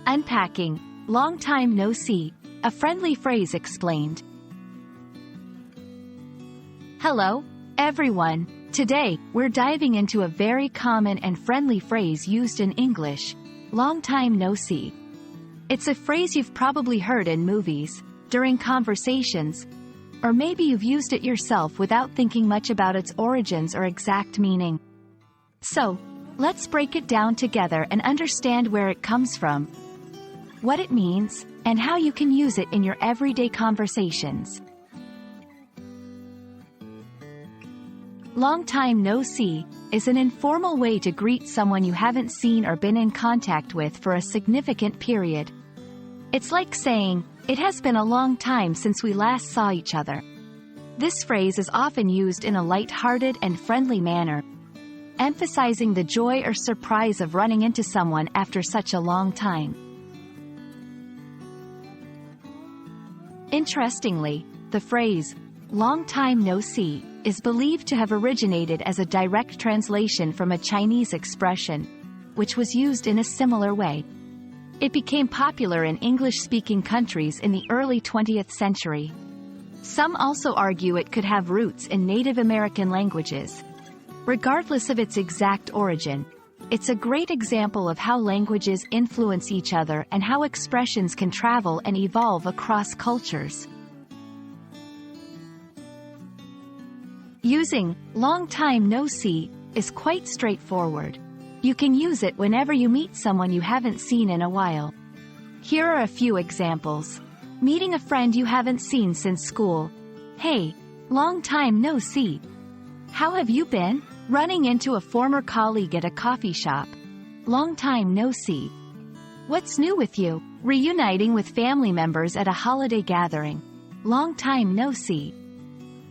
Unpacking, long time no see, a friendly phrase explained. Hello, everyone. Today, we're diving into a very common and friendly phrase used in English, long time no see. It's a phrase you've probably heard in movies, during conversations, or maybe you've used it yourself without thinking much about its origins or exact meaning. So, let's break it down together and understand where it comes from, what it means, and how you can use it in your everyday conversations. Long time no see is an informal way to greet someone you haven't seen or been in contact with for a significant period. It's like saying, "It has been a long time since we last saw each other." This phrase is often used in a light-hearted and friendly manner, emphasizing the joy or surprise of running into someone after such a long time. Interestingly, the phrase, long time no see, is believed to have originated as a direct translation from a Chinese expression, which was used in a similar way. It became popular in English-speaking countries in the early 20th century. Some also argue it could have roots in Native American languages. Regardless of its exact origin, it's a great example of how languages influence each other and how expressions can travel and evolve across cultures. Using long time no see is quite straightforward. You can use it whenever you meet someone you haven't seen in a while. Here are a few examples. Meeting a friend you haven't seen since school. "Hey, long time no see. How have you been?" Running into a former colleague at a coffee shop. "Long time no see. What's new with you?" Reuniting with family members at a holiday gathering. "Long time no see.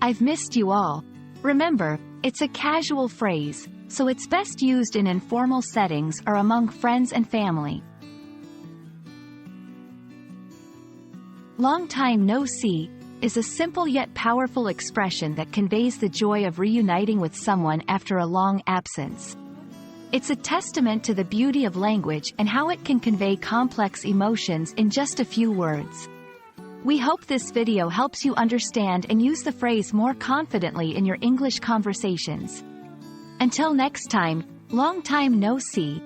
I've missed you all." Remember, it's a casual phrase, so it's best used in informal settings or among friends and family. Long time no see is a simple yet powerful expression that conveys the joy of reuniting with someone after a long absence. It's a testament to the beauty of language and how it can convey complex emotions in just a few words. We hope this video helps you understand and use the phrase more confidently in your English conversations. Until next time, long time no see.